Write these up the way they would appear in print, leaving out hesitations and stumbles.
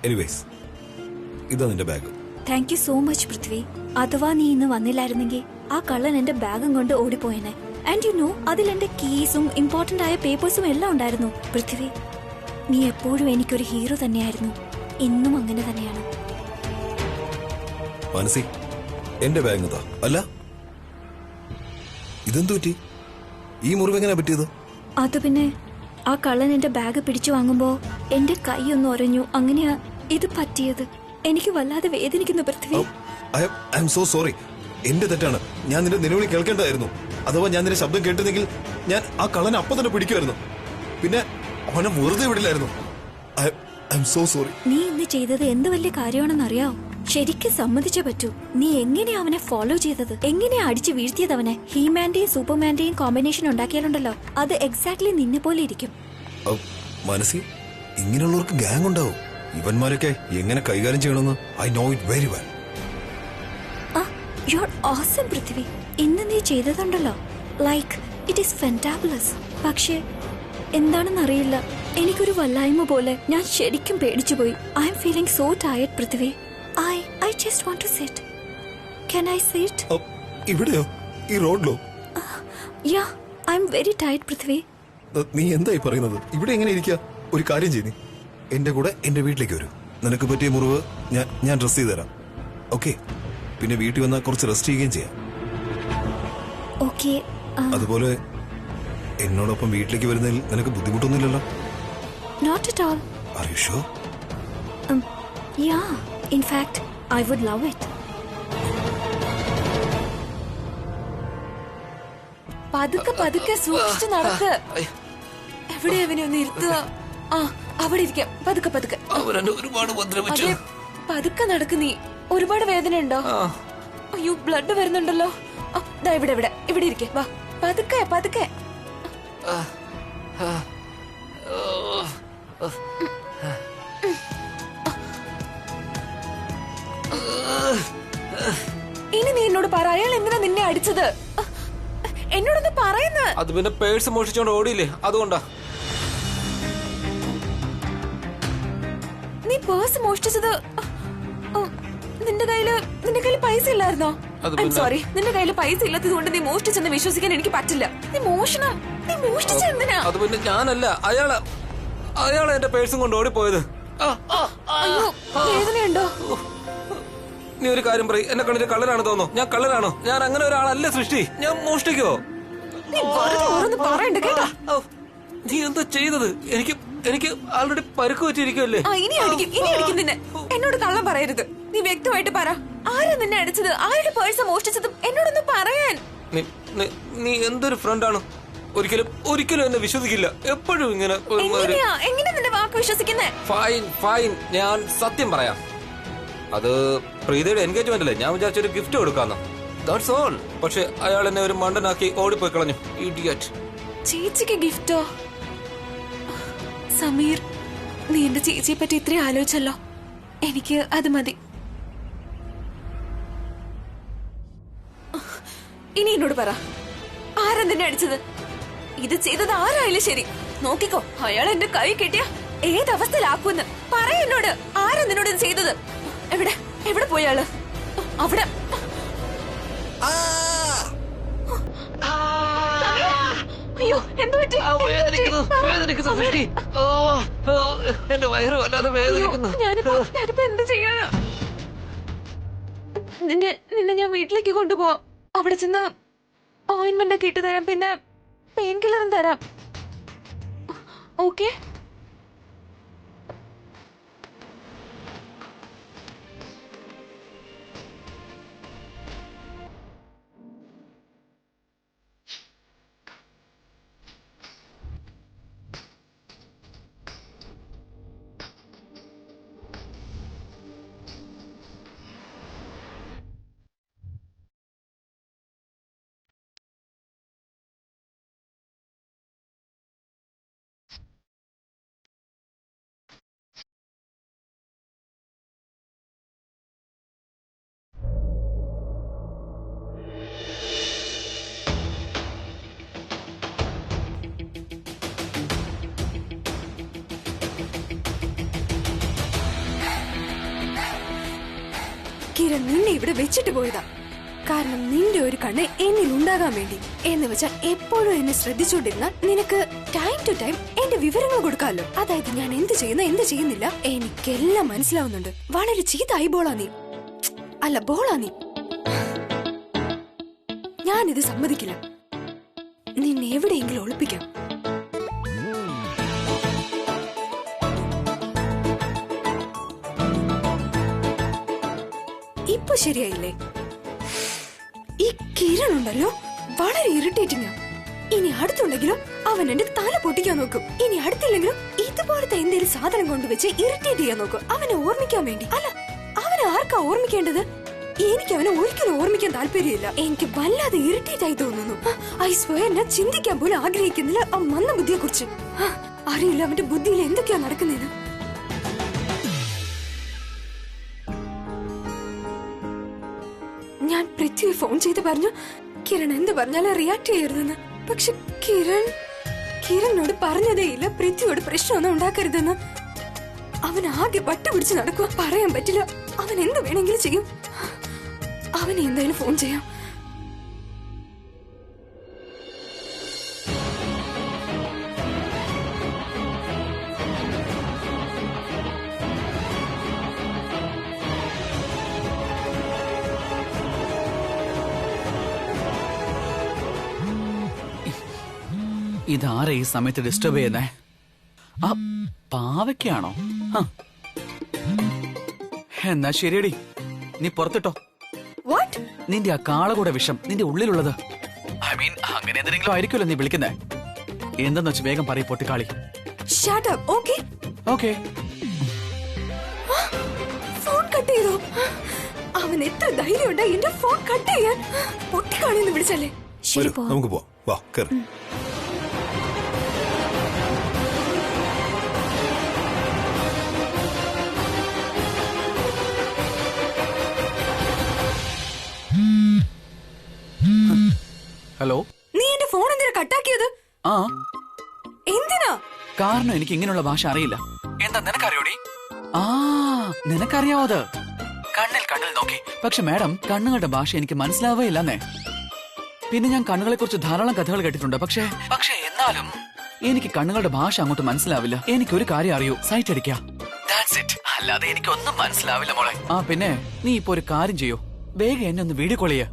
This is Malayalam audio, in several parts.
എനിവേസ് ഇതാ നിന്റെ bag. Thank you so much Prithvi. അഥവാ നീ ഇന്ന് വന്നില്ലായിരുന്നെങ്കിൽ ആ കള്ളൻ എന്റെ ബാഗും കൊണ്ട് ഓടിപ്പോയനെ. ആൻഡ് യു നോ, അതിൽ എന്റെ കീസും ഇമ്പോർട്ടന്റ് ആയ പേപ്പേഴ്സും എല്ലാം ഉണ്ടായിരുന്നു. പൃഥ്വി, നീ എപ്പോഴും എനിക്കൊരു ഹീറോ തന്നെയായിരുന്നു. ഇന്നും അങ്ങനെ തന്നെയാണ്. മാനസി, എന്റെ ബാഗ് ഇതാ. അല്ല, ഇതെന്തു പറ്റി? ഈ മുറിവ് എങ്ങനെ പറ്റിയത്? അത് പിന്നെ ആ കള്ളൻ എന്റെ ബാഗ് പിടിച്ചു വാങ്ങുമ്പോ എന്റെ കൈ ഒന്ന് ഒരഞ്ഞു. അങ്ങനെയാ ഇത് പറ്റിയത്. എനിക്ക് വല്ലാതെ വേദനിക്കുന്നു Prithvi. I am so sorry. എന്റെ തെറ്റാണ്. ഞാൻ നിന്റെ നിലവിളി കേൾക്കേണ്ടതായിരുന്നു. അഥവാ ഞാൻ നിന്റെ ശബ്ദം കേട്ടിരുന്നെങ്കിൽ ഞാൻ ആ കള്ളനെ അപ്പം തന്നെ പിടിക്കുമായിരുന്നു. പിന്നെ അവനെ വെറുതെ വിടില്ലായിരുന്നു. I am so sorry. നീ ഇന്ന് ചെയ്തത് എന്ത് വലിയ കാര്യമാണെന്നറിയാവോ? ശരിക്കും സമ്മതിച്ചേ പറ്റൂ. നീ എങ്ങനെയാ അവനെ ഫോളോ ചെയ്തത്? എങ്ങനെയാ അടിച്ചു വീഴ്ത്തിയത് അവനെ? ഹീമാന്റെയും സൂപ്പർമാന്റെയും കോമ്പിനേഷൻ ഉണ്ടാക്കിയാലുണ്ടല്ലോ, അത് എക്സാക്ട്ലി നിന്നെ പോലെ ഇരിക്കും. മനസ്സി, ഇങ്ങനെയുള്ളവർക്ക് ഗാങ് ഉണ്ടാവും. ഇവന്മാരൊക്കെ എങ്ങനെ കൈകാര്യം ചെയ്യണമെന്ന് I know it very well. You are awesome Prithvi. ഇന്ന് നീ ചെയ്തതുണ്ടല്ലോ, ലൈക്ക് ഇറ്റ് ഈസ് ഫെന്റാബുലസ്. പക്ഷേ എന്താണെന്നറിയില്ല, എനിക്കൊരു വല്ലായ്മ പോലെ. ഞാൻ ശരിക്കും പേടിച്ചുപോയി. I am feeling so tired Prithvi. I just want to sit. Can I sit? ഇവിടെയോ? ഈ റോഡിലോ? Yeah, I'm very tired, Prithvi. നീ എന്തായി പറയുന്നത്? ഇവിടെ എങ്ങനെ ഇരിക്കുക? ഒരു കാര്യം ചെയ്യ്, എന്റെ കൂടെ എന്റെ വീട്ടിലേക്ക് വരൂ. നിനക്ക് പറ്റിയ മുറിവ് ഞാൻ ഡ്രസ് ചെയ്ത് തരാം. ഓക്കെ? പിന്നെ വീട്ടിൽ വന്നാൽ കുറച്ച് റെസ്റ്റ് ചെയ്യുകയും ചെയ്യാം. ഓക്കെ. അതുപോലെ എന്നോടൊപ്പം വീട്ടിലേക്ക് വരുന്നതിൽ നിനക്ക് ബുദ്ധിമുട്ടൊന്നുമില്ലല്ലോ? Not at all. Are you sure? Yeah. In fact, I would love it. പതുക്കെ സൂക്ഷിച്ചു നടക്ക്. എവിടെ അവനെ ഒന്ന് ഇരുത്തുക. അവിടെ ഇരിക്കാം. പതുക്കെ പതുക്കെ നടക്ക്. നീ ഒരുപാട് വേദന ഉണ്ടോ? അയ്യോ, ബ്ലഡ് വരുന്നുണ്ടല്ലോ. ഇവിടെ ഇരിക്കേ. വാ, പതുക്കെ. ഇനി നീ എന്നോട് പറ, അയാൾ എന്തിനാ നിന്നെ അടിച്ചത്? എന്നോടൊന്ന് പറയുന്ന. അത് പിന്നെ പേഴ്സ് മോഷ്ടിച്ചോണ്ട് ഓടിയില്ലേ, അതുകൊണ്ടാ. നീ പേഴ്സ് മോഷ്ടിച്ചത്? നിന്റെ കയ്യില് പൈസ ഇല്ലായിരുന്നോ? സോറി, നിന്റെ കയ്യില് പൈസ ഇല്ലാത്തത് കൊണ്ട് നീ മോഷ്ടിച്ചെന്ന് വിശ്വസിക്കാൻ എനിക്ക് പറ്റില്ല. നീ മോഷ്ടിച്ച എന്തിനാ? അത് പിന്നെ ഞാനല്ല, അയാളെ എന്റെ പേഴ്സും കൊണ്ട് ഓടിപ്പോയത്. അയ്യോ, വേദനയുണ്ടോ? നീ ഒരു കാര്യം പറയും, എന്നെ കണ്ടിട്ട് കള്ളനാണ് തോന്നോ? ഞാൻ കള്ളനാണോ? ഞാൻ അങ്ങനെ ഒരാളല്ല സൃഷ്ടി. ഞാൻ മോഷ്ടിക്കോ? നീ എന്താ ചെയ്തത്? എനിക്ക് ആൾറെഡി പരുക്ക് പറ്റിയിരിക്കുമല്ലേ? ഇനി അടിക്കും നിന്നെ. എന്നോട് കള്ളം പറയരുത്. നീ വ്യക്തമായിട്ട് പറ, ആരാ നിന്നെ അടിച്ചത്? ആരുടെ പേഴ്സ മോഷ്ടിച്ചതും എന്നോടൊന്ന് പറയാൻ. നീ എന്തൊരു ഫ്രണ്ടാണ്. ഒരിക്കലും എന്നെ വിശ്വസിക്കില്ല. എപ്പോഴും ഇങ്ങനെ. എങ്ങനെ നിന്റെ വാക്ക് വിശ്വസിക്കുന്നേ? ഫൈൻ, ഞാൻ സത്യം പറയാം. അത് പ്രീതയുടെ എൻഗേജ്മെന്റ് അല്ലേ? ഞാൻ വിചാരിച്ചൊരു ഗിഫ്റ്റ് കൊടുക്കാന്ന്. That's all. പക്ഷെ അയാൾ എന്നെ ഒരു മണ്ടനാക്കി ഓടിപ്പോയി കളഞ്ഞു. ഇഡിയറ്റ്. ചേച്ചിക്ക് ഗിഫ്റ്റോ? സമീർ, നീ എന്റെ ചേച്ചിയെ പറ്റി ഇത്രയും ആലോചിച്ചല്ലോ. എനിക്ക് അത് മതി. ഇനി എന്നോട് പറ, ആരെന്തിനെ അടിച്ചത്? ഇത് ചെയ്തത് ആരായാലും ശരി, നോക്കിക്കോ, അയാൾ എന്റെ കൈ കെട്ടിയ ഏതവസ്ഥയിലാക്കുമെന്ന് പറ. എന്നോട് ആരാ നിന്നോട് ഇത് ചെയ്തത്? എവിടെ പോയാള്? അവിടെ. അയ്യോ, എന്ത് പറ്റി? എന്റെ വയറ് വല്ലാതെ വേദനിക്കുന്നു. ഞാനിപ്പോ എന്ത് ചെയ്യാനാ? നിന്നെ ഞാൻ വീട്ടിലേക്ക് കൊണ്ടുപോവാം. അവിടെ ചെന്ന് ഓയിന്റ്മെന്റ് ഒക്കെ ഇട്ട് തരാം, പിന്നെ പെയിൻ കില്ലറും തരാം. ഓക്കെ? കിരൺ നിന്നെ ഇവിടെ വെച്ചിട്ട് പോയതാ. കാരണം നിന്റെ ഒരു കണ്ണ് എന്നിൽ ഉണ്ടാകാൻ വേണ്ടി. എന്ന് വെച്ചാൽ എപ്പോഴും എന്നെ ശ്രദ്ധിച്ചുകൊണ്ടിരുന്ന നിനക്ക് ടൈം ടു ടൈം എന്റെ വിവരങ്ങൾ കൊടുക്കാമല്ലോ. അതായത് ഞാൻ എന്ത് ചെയ്യുന്നു എന്ത് ചെയ്യുന്നില്ല എനിക്കെല്ലാം മനസ്സിലാവുന്നുണ്ട്. വളരെ ചീത്ത ഐബോളാ നീ. അല്ല ബോളാ നീ. ഞാനിത് സമ്മതിക്കില്ല. നിന്നെ എവിടെയെങ്കിലും ഒളിപ്പിക്കാം. ഇപ്പൊ ശരിയായില്ലേ? ഈ കിരൺ ഉണ്ടല്ലോ വളരെ ഇറിറ്റേറ്റിംഗ്. ഇനി അടുത്തുണ്ടെങ്കിലും അവൻ എന്റെ തല പൊട്ടിക്കാൻ നോക്കും. ഇനി അടുത്തില്ലെങ്കിലും ഇതുപോലത്തെ എന്തെങ്കിലും സാധനം കൊണ്ടുവച്ച് ഇറിറ്റേറ്റ് ചെയ്യാൻ നോക്കും. അവനെ ഓർമ്മിക്കാൻ വേണ്ടി. അല്ല, അവനെ ആർക്കാ ഓർമ്മിക്കേണ്ടത്? എനിക്ക് അവനെ ഒരിക്കലും ഓർമ്മിക്കാൻ താല്പര്യമില്ല. എനിക്ക് വല്ലാതെ ഇറിറ്റേറ്റ് ആയി തോന്നുന്നു. ഐ സ്വയം ഞാൻ ചിന്തിക്കാൻ പോലും ആഗ്രഹിക്കുന്നില്ല ആ മന്ന ബുദ്ധിയെ കുറിച്ച്. അറിയില്ല അവന്റെ ബുദ്ധിയിൽ എന്തൊക്കെയാ നടക്കുന്നതെന്ന്. ഞാൻ പൃഥ്വിയെ ഫോൺ ചെയ്ത് പറഞ്ഞു കിരൺ എന്ത് പറഞ്ഞാലും റിയാക്ട് ചെയ്യരുതെന്ന്. പക്ഷെ കിരണിനോട് പറഞ്ഞതേ ഇല്ല പൃഥ്വിയോട് പ്രശ്നമൊന്നും ഉണ്ടാക്കരുതെന്ന്. അവൻ ആകെ വട്ടുപിടിച്ച് നടക്കുക. പറയാൻ പറ്റില്ല. അവൻ എന്ത് വേണമെങ്കിലും ചെയ്യും. അവനെ എന്തായാലും ഫോൺ ചെയ്യാം. ഇതാരാ ഈ സമയത്ത് ഡിസ്റ്റർബ് ചെയ്യുന്നേ? ആ പാവയ്ക്കാണോ? എന്നാ ശരിയടി, നീ പുറത്തിട്ടോ. വാട്ട്? നിന്റെ ആ കാളകൂടെ വിഷം നിന്റെ ഉള്ളിലുള്ളത്. ഐ മീൻ അങ്ങനെ എന്തെങ്കിലും ആയിരിക്കുമല്ലോ നീ വിളിക്കുന്നേ. എന്തെന്ന് വെച്ച് വേഗം പറയും പൊട്ടിക്കാളി. Shut up. Okay okay. Phone cut ചെയ്തോ? അവൻ എത്ര ധൈര്യമുണ്ടാ എന്റെ ഫോൺ കട്ട് ചെയ്യാൻ? പൊട്ടിക്കാളിന്ന് വിളിച്ചല്ലേ? ശരി പോ. നമുക്ക് പോവാം. വാ കേറ്. ഹലോ, നീ എന്റെ ഫോൺ എന്തിനാ കട്ടാക്കിയത്? ആ എന്തിനാ? കാരണം എനിക്ക് ഇങ്ങനെയുള്ള ഭാഷ അറിയില്ല. എന്താ നിനക്കറിയോടി? ആ നിനക്കറിയാവോ അത്? കണ്ണിൽ നോക്കി. പക്ഷെ മാഡം കണ്ണുകളുടെ ഭാഷ എനിക്ക് മനസ്സിലാവേയില്ലെന്നേ. പിന്നെ ഞാൻ കണ്ണുകളെ കുറിച്ച് ധാരാളം കഥകൾ കേട്ടിട്ടുണ്ട്. പക്ഷേ എന്നാലും എനിക്ക് കണ്ണുകളുടെ ഭാഷ അങ്ങോട്ട് മനസ്സിലാവില്ല. എനിക്കൊരു കാര്യം അറിയൂ, സൈറ്റ് അടിക്കാം. അല്ലാതെ എനിക്കൊന്നും മനസ്സിലാവില്ല മോളെ. ആ പിന്നെ നീ ഇപ്പൊ ഒരു കാര്യം ചെയ്യൂ, വേഗം എന്നെ ഒന്ന് വീഡിയോ കോൾ ചെയ്യ.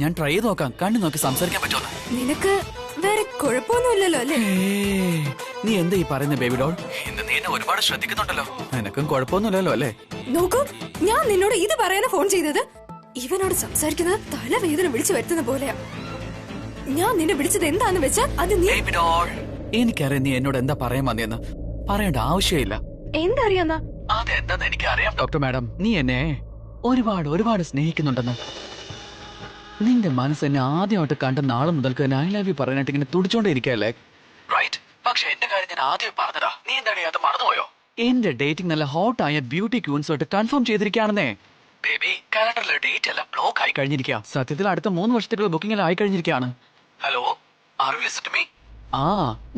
ഞാൻ ട്രൈ ചെയ്ത് നോക്കാം കണ്ണു നോക്കി സംസാരിക്കാൻ പറ്റുമോ. നിനക്ക് വേറെ കുഴപ്പമൊന്നുമില്ലല്ലോ അല്ലേ? നീ എന്താ ഈ പറയുന്ന ബേബി ഡോൾ? ഇന്ന് നീ എന്നെ ഒരുപാട് ശ്രദ്ധിക്കുന്നുണ്ടല്ലോ. നിനക്കും കുഴപ്പമൊന്നുമില്ലല്ലോ അല്ലേ? നോക്കൂ, ഞാൻ നിന്നോട് ഇത് പറയാനാ ഫോൺ ചെയ്തത്. ഇവനോട് സംസാരിക്കുന്നത് തലവേദന വിളിച്ചു വരുത്തുന്ന പോലെയാ. ഞാൻ നിന്നെ വിളിച്ചത് എന്താന്ന് വെച്ചാൽ അത് നീ. ബേബി ഡോൾ, എനിക്കറിയാം നീ എന്നോട് എന്താ പറയാൻ വന്നേന്ന്. പറയേണ്ട ആവശ്യമില്ല. എന്തറിയാന്നാ? അതെന്താന്ന് എനിക്കറിയാം ഡോക്ടർ മാഡം. നീ എന്നെ ഒരുപാട് സ്നേഹിക്കുന്നുണ്ടെന്ന്. നിന്റെ മനസ്സ് എന്നെ ആദ്യമായിട്ട് കണ്ട നാളെ മുതൽക്ക് ഐ ലവ് യു പറയാനായിട്ട് ഇങ്ങനെ തുടിച്ചോണ്ടേ ഇരിക്കല്ലേ? റൈറ്റ്. പക്ഷെ എന്റെ കാര്യം ഞാൻ ആദ്യം പറഞ്ഞതാ. നീ എന്താണ് അത് മറന്നുപോയോ? എന്റെ ഡേറ്റിംഗ് നല്ല ഹോട്ടായ ബ്യൂട്ടി ക്യൂൻസുമായിട്ട് കൺഫേം ചെയ്തിരിക്കുകയാണെന്നേ. ബേബി കാലണ്ടറിലെ ഡേറ്റ് എല്ലാം ബ്ലോക്ക് ആയി കഴിഞ്ഞിരിക്കുക. സത്യത്തിൽ അടുത്ത 3 വർഷത്തേക്കുള്ള ബുക്കിംഗ് എല്ലാം ആയി കഴിഞ്ഞിരിക്കുകയാണ്. Hello, are you listening me? ആ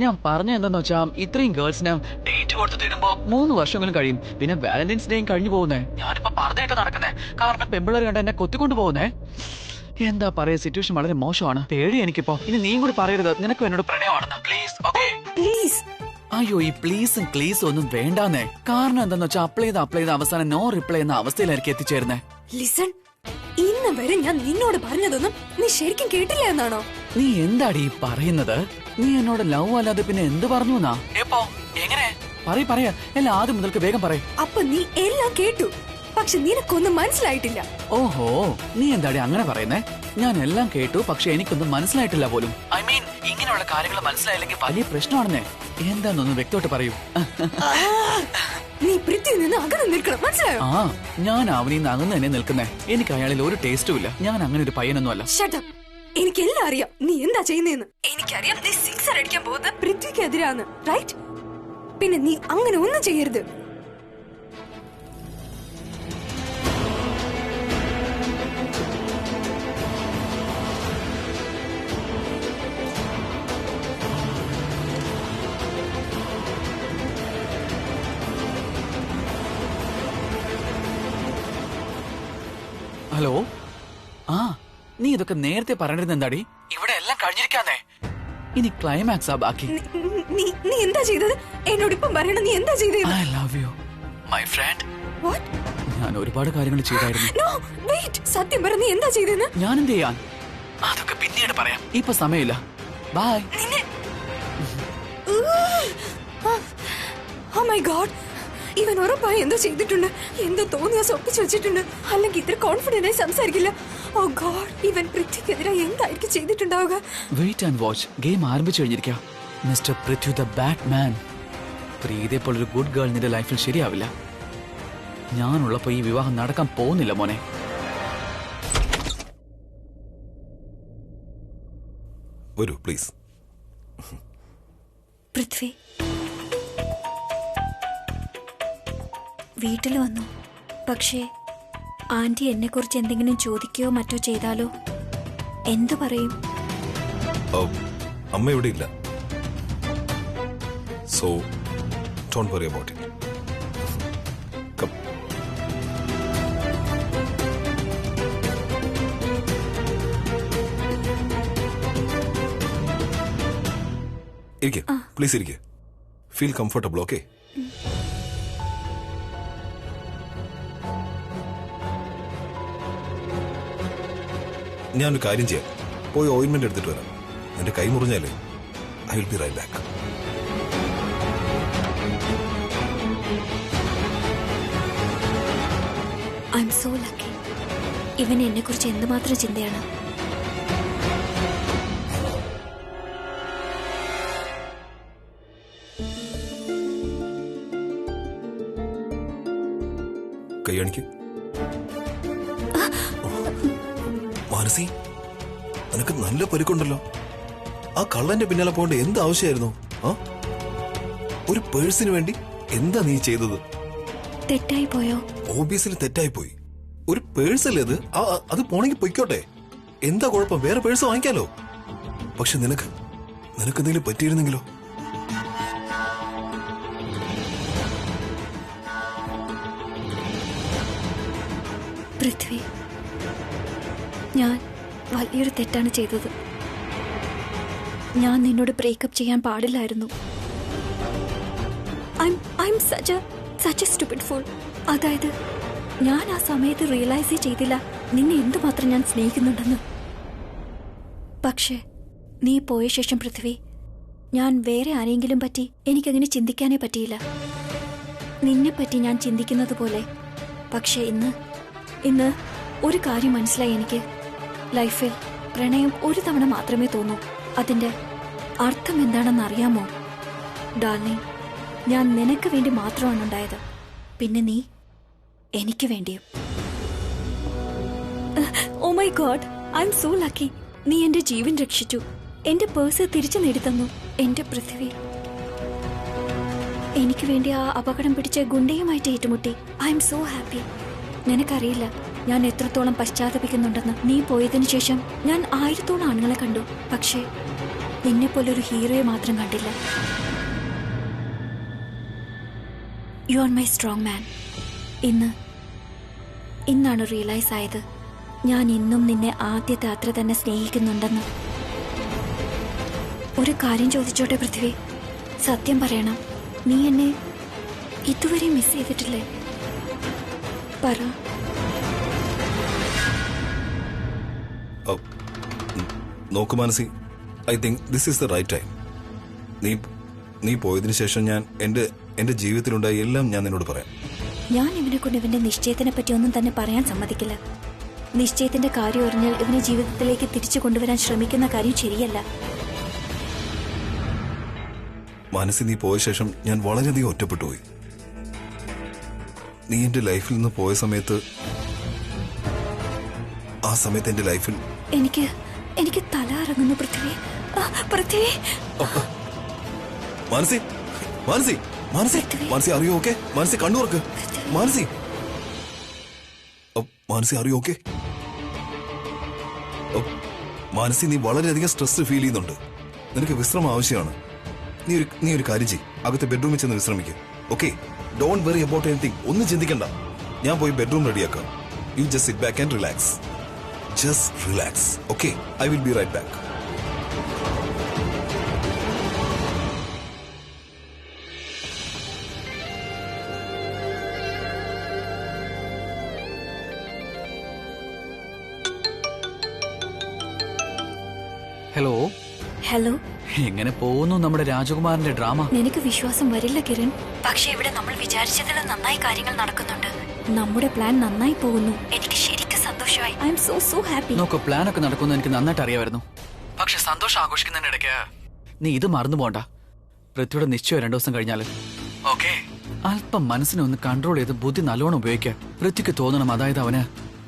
ഞാൻ പറഞ്ഞ എന്താന്ന് വെച്ചാ ഇത്രയും ഗേൾസിന് ഡേറ്റ് കൊടുത്ത് തരുമ്പോ 3 വർഷങ്ങളും കഴിയും. പിന്നെ വാലന്റൈൻസ് ഡേയും കഴിഞ്ഞു പോകുന്നേ. ഞാനിപ്പോ പറഞ്ഞിട്ട് നടക്കുന്നേ. കാരണം പെമ്പിള്ളേർ കണ്ട എന്നെ കൊത്തിക്കൊണ്ടു പോകുന്നേ. എന്താ പറയാ, സിറ്റുവേഷൻ വളരെ മോശമാണ്. പേടി എനിക്കിപ്പോ. ഇനി നീയും കൂടി പറയരുത് നിനക്ക് എന്നോട് പ്രണയമാണെന്ന്. Please okay please. അയ്യോ ഈ പ്ലീസും ക്ലീസും ഒന്നും വേണ്ടാന്നേ. കാരണം എന്താന്ന് വെച്ചാൽ അപ്ലൈ ചെയ്ത് അവസാനം നോ റിപ്ലൈ എന്ന അവസ്ഥയിലായിരിക്കും എത്തിച്ചേരുന്നേ. ലിസൺ, ഇന്ന് വരെ ഞാൻ നിന്നോട് പറഞ്ഞതൊന്നും നീ ശരിക്കും കേട്ടില്ല എന്നാണോ? നീ എന്താടി ഈ പറയുന്നത്? നീ എന്നോട് ലവ് അല്ലാതെ പിന്നെ എന്ത് പറഞ്ഞു എന്നാ? എപ്പോ എങ്ങനെ പറയാ എല്ലാം ആദ്യം മുതൽക്ക് വേഗം പറയ. അപ്പൊ നീ എല്ലാം കേട്ടു, പക്ഷെ നിനക്കൊന്നും മനസ്സിലായിട്ടില്ല. ഓഹോ, നീ എന്താടി അങ്ങനെ പറയുന്നേ? ഞാൻ എല്ലാം കേട്ടു, പക്ഷെ എനിക്കൊന്നും മനസ്സിലായിട്ടില്ല പോലും. ഐ മീൻ ഇങ്ങനെയുള്ള കാര്യങ്ങൾ മനസ്സിലായില്ലെങ്കിൽ വലിയ പ്രശ്നമാണെന്നേ. എന്താന്നൊന്ന് വ്യക്തമായിട്ട് പറയൂ. നീ പൃഥ്വിയിൽ നിന്ന് അകന്ന് നിൽക്കണം, മനസ്സിലായോ? ആ ഞാൻ അവനിൽ നിന്ന് അകന്ന് തന്നെ നിൽക്കുന്നേ. എനിക്ക് അയാളിൽ ഒരു ടേസ്റ്റും ഇല്ല. ഞാൻ അങ്ങനെ ഒരു പയ്യനൊന്നും അല്ല. Shut up. എനിക്കെല്ലാം അറിയാം നീ എന്താ ചെയ്യുന്നതെന്ന്. എനിക്കറിയാം നീ സിക്സർ അടിക്കാൻ പോകുന്നത് പൃഥ്വിക്കെതിരാന്ന്, റൈറ്റ്? പിന്നെ നീ അങ്ങനെ ഒന്നും ചെയ്യരുത്. ഹലോ ആ നീ ഇതൊക്കെ നേരത്തെ പറഞ്ഞിരുന്ന എന്താടി ഇവിടെ എല്ലാം കഴിഞ്ഞിരിക്കാന്നേ ഇനി ക്ലൈമാക്സ് ആ ബാക്കി നീ എന്താ ചെയ്തത് എന്നോട് ഇപ്പം പറയണം നീ എന്താ ചെയ്തത് I love you my friend what ഞാൻ ഒരുപാട് കാര്യങ്ങൾ ചെയ്തായിരുന്നു നോ വെയിറ്റ് സത്യം പറ നീ എന്താ ചെയ്തെന്ന് ഞാൻ എന്ത് ചെയ്യാൻ അതൊക്കെ പിന്നീട് പറയാം ഇപ്പൊ സമയമില്ല ബൈ ഓ മൈ ഗോഡ് ഇവൻ ഉറപ്പായി എന്തോ ചെയ്തിട്ടുണ്ട് എന്തോ തോന്നിയ ഒപ്പിച്ചു വെച്ചിട്ടുണ്ട് അല്ലെങ്കിൽ ഇത്ര കോൺഫിഡന്റ് ആയി സംസാരിക്കില്ല ഓ ഗോഡ് ഇവൻ പൃഥ്വിക്കെതിരെ എന്തായിരിക്കും ചെയ്തിട്ടുണ്ടാവുക വെയിറ്റ് ആൻഡ് വാച്ച് ഗെയിം ആരംഭിച്ചു കഴിഞ്ഞിരിക്കാം മിസ്റ്റർ പൃഥ്വി ദ ബാറ്റ്മാൻ പ്രീതയെ പോലൊരു ഗുഡ് ഗേൾ നിന്റെ ലൈഫിൽ ശരിയാവില്ല ഞാനുള്ളപ്പോ ഈ വിവാഹം നടക്കാൻ പോകുന്നില്ല മോനെ വരൂ പ്ലീസ്. പൃഥ്വി വീട്ടിൽ വന്നു. പക്ഷേ ആന്റി എന്നെ കുറിച്ച് എന്തെങ്കിലും ചോദിക്കുകയോ മറ്റോ ചെയ്താലോ എന്തു പറയും? അമ്മ ഇവിടെ ഇല്ല. So don't worry about it. Come. ഇരിക്കെ, പ്ലീസ് ഇരിക്കെ. Feel comfortable. ഓക്കെ? ഞാനൊരു കാര്യം ചെയ്യാം. പോയി ഓയിൻമെന്റ് എടുത്തിട്ട് വരാം. എന്റെ കൈ മുറിഞ്ഞാലേ I will be right back. I am so lucky. ഇവൻ എന്നെ കുറിച്ച് എന്തുമാത്രം ചിന്തയാണ്. കൈ കാണിക്ക്. മാനസി, നിനക്ക് നല്ല പരിക്കുണ്ടല്ലോ. ആ കള്ളന്റെ പിന്നാലെ പോകേണ്ട എന്ത് ആവശ്യമായിരുന്നു? ആ ഒരു പേഴ്സിന് വേണ്ടി എന്താ നീ ചെയ്തത്? തെറ്റായി പോയോ? ഓബിയസ്ലി തെറ്റായി പോയി. ഒരു പേഴ്സല്ലേ അത്. അത് പോണെങ്കിൽ പൊയ്ക്കോട്ടെ. എന്താ കുഴപ്പം? വേറെ പേഴ്സ് വാങ്ങിക്കാലോ. പക്ഷെ നിനക്ക് എന്തെങ്കിലും പറ്റിയിരുന്നെങ്കിലോ? പൃഥ്വി, ഞാൻ വലിയൊരു തെറ്റാണ് ചെയ്തത്. ഞാൻ നിന്നോട് ബ്രേക്കപ്പ് ചെയ്യാൻ പാടില്ലായിരുന്നു. I M such A stupid fool. അതായത് ഞാൻ ആ സമയത്ത് റിയലൈസ് ചെയ്തില്ല നിന്നെ എന്തുമാത്രം ഞാൻ സ്നേഹിക്കുന്നുണ്ടെന്ന്. പക്ഷേ നീ പോയ ശേഷം പൃഥ്വി, ഞാൻ വേറെ ആരെങ്കിലും പറ്റി എനിക്കങ്ങനെ ചിന്തിക്കാനേ പറ്റിയില്ല. നിന്നെപ്പറ്റി ഞാൻ ചിന്തിക്കുന്നത് പോലെ. പക്ഷേ ഇന്ന് ഒരു കാര്യം മനസ്സിലായി എനിക്ക്. ലൈഫിൽ പ്രണയം ഒരു തവണ മാത്രമേ തോന്നൂ. അതിന്റെ അർത്ഥം എന്താണെന്ന് അറിയാമോ ഡാർലിംഗ്? ഞാൻ നിനക്ക് വേണ്ടി മാത്രമാണ് ഉണ്ടായത്. പിന്നെ നീ എനിക്ക് വേണ്ടിയും. Oh my God, I am so lucky. നീ എന്റെ ജീവൻ രക്ഷിച്ചു. എന്റെ പേഴ്സ് തിരിച്ചു നേടിത്തന്നു. എന്റെ പൃഥ്വി എനിക്ക് വേണ്ടി ആ അപകടം പിടിച്ച ഗുണ്ടയുമായിട്ട് ഏറ്റുമുട്ടി. I am so happy. നിനക്കറിയില്ല ഞാൻ എത്രത്തോളം പശ്ചാത്തപിക്കുന്നുണ്ടെന്ന്. നീ പോയതിനു ശേഷം ഞാൻ 1000 ആണുങ്ങളെ കണ്ടു. പക്ഷേ നിന്നെപ്പോലൊരു ഹീറോയെ മാത്രം കണ്ടില്ല. യു ആർ മൈ സ്ട്രോങ് മാൻ. ഇന്നാണ് റിയലൈസ് ആയത് ഞാൻ ഇന്നും നിന്നെ ആദ്യത്തെ അത്ര തന്നെ സ്നേഹിക്കുന്നുണ്ടെന്ന്. ഒരു കാര്യം ചോദിച്ചോട്ടെ പൃഥ്വി? സത്യം പറയണം, നീ എന്നെ ഇതുവരെ മിസ് ചെയ്തിട്ടില്ലേ? പറ. നോക്കു Manasi, I think this is the right time. നീ പോയതിനു ശേഷം ഞാൻ എന്റെ ജീവിതത്തിലുണ്ടായ എല്ലാം ഞാൻ നിന്നോട് പറയാം. ഞാൻ ഇവനെ കൊണ്ട് ഇവന്റെ നിശ്ചയത്തിനെ പറ്റി ഒന്നും തന്നെ പറയാൻ സമ്മതിക്കില്ല. നിശ്ചയത്തിന്റെ കാര്യം അറിഞ്ഞാൽ ഇവനെ ജീവിതത്തിലേക്ക് തിരിച്ചു കൊണ്ടുവരാൻ ശ്രമിക്കുന്ന കാര്യം ശരിയല്ല. മാനസി, നീ പോയ ശേഷം ഞാൻ വളരെയധികം ഒറ്റപ്പെട്ടു പോയി. നീ എന്റെ ലൈഫിൽ നിന്ന് പോയ സമയത്ത് ആ സമയത്ത് എന്റെ ലൈഫിൽ എനിക്ക് തല ഇറങ്ങുന്നു പൃഥ്വി. മാനസി, മാനസി, മാനസി, മാനസി, അറിയോ? ഓക്കെ മാനസി, കണ്ണുറക്ക്. മാനസി, മാനസി, അറിയോ? ഓക്കെ മാനസി, നീ വളരെയധികം സ്ട്രെസ് ഫീൽ ചെയ്യുന്നുണ്ട്. നിനക്ക് വിശ്രമം ആവശ്യമാണ്. നീ ഒരു കാര്യം ചെയ്യ്. അകത്ത് ബെഡ്റൂമിൽ ചെന്ന് വിശ്രമിക്കുക. Okay? Don't worry about anything. ഒന്നും ചിന്തിക്കണ്ട. ഞാൻ പോയി ബെഡ്റൂം റെഡിയാക്കാം. You just sit back and relax. Just relax. Okay, I will be right back. Hello, hello. എങ്ങനെ പോകുന്നു നമ്മുടെ രാജകുമാരന്റെ ഡ്രാമ? നിനക്ക് വിശ്വാസം വരില്ല കിരൺ, പക്ഷെ ഇവിടെ നമ്മൾ വിചാരിച്ചതിലും നന്നായി കാര്യങ്ങൾ നടക്കുന്നുണ്ട്. നമ്മുടെ പ്ലാൻ നന്നായി പോകുന്നു. എനിക്ക് ശരിക്കും സന്തോഷമായി. I am so happy. നോക്ക്, പ്ലാൻ ഒക്കെ നടക്കുന്നു എനിക്ക് നന്നായിട്ട് അറിയാമായിരുന്നു. പക്ഷെ സന്തോഷം ആഘോഷിക്കുന്നതിനിടയ്ക്ക് നീ ഇത് മറന്നു പോണ്ട. പൃഥ്വിയുടെ നിശ്ചയം 2 ദിവസം കഴിഞ്ഞാല്. ഓക്കെ, അല്പം മനസ്സിനെ ഒന്ന് കൺട്രോൾ ചെയ്ത് ബുദ്ധി നല്ലോണം ഉപയോഗിക്കുക. പൃഥ്വിക്ക് തോന്നണം അതായത് അവന്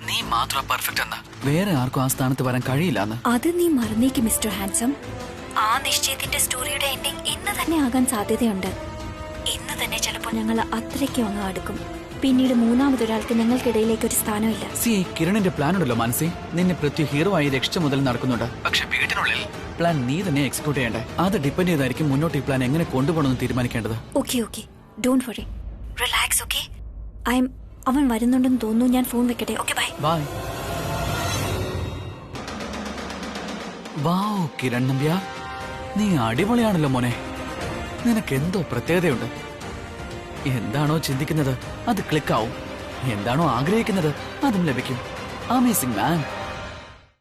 നീ മാത്രം പെർഫെക്റ്റ് എന്ന്, വേറെ ആർക്കും ആ സ്ഥാനത്ത് വരാൻ കഴിയില്ലെന്ന്. അത് നീ മറന്നേക്ക് മിസ്റ്റർ ഹാൻസം. ആ നിശ്ചയത്തിന്റെ സ്റ്റോറിയുടെ എൻഡിങ് ഇന്ന് തന്നെ ആകാൻ സാധ്യതയുണ്ട്. ഇന്ന് തന്നെ ചിലപ്പോൾ ഞങ്ങൾ അത്രയ്ക്കും അങ്ങ് അടുക്കും. പിന്നീട് മൂന്നാമതൊരാൾക്ക് ഞങ്ങൾക്കിടയിലേക്ക് ഒരു സ്ഥാനമില്ല. കിരണിന്റെ പ്ലാൻ ഉണ്ടല്ലോ മനസ്സിൽ, നിന്നെ പൃഥ്വി ഹീറോ ആയി രക്ഷ മുതൽ നടക്കുന്നുണ്ട്. പക്ഷെ വീട്ടിനുള്ളിൽ പ്ലാൻ നീ തന്നെ എക്സിക്യൂട്ട് ചെയ്യണ്ടേ. അത് ഡിപ്പെൻഡ് ചെയ്തായിരിക്കും മുന്നോട്ട് ഈ പ്ലാൻ എങ്ങനെ കൊണ്ടുപോകണമെന്ന് തീരുമാനിക്കേണ്ടത്. Okay, don't worry, relax. Okay, അവൻ വരുന്നുണ്ടെന്ന് തോന്നുന്നു. ഞാൻ ഫോൺ വെക്കട്ടെ. Okay, bye. Bye. Wow Kiran Nambiar, നീ അടിപൊളിയാണല്ലോ മോനെ. നിനക്ക് എന്തോ പ്രത്യേകതയുണ്ട്. എന്താണോ ചിന്തിക്കുന്നത് അത് ക്ലിക്കാവും. എന്താണോ ആഗ്രഹിക്കുന്നത് അതും ലഭിക്കും. അമേസിംഗ് മാൻ.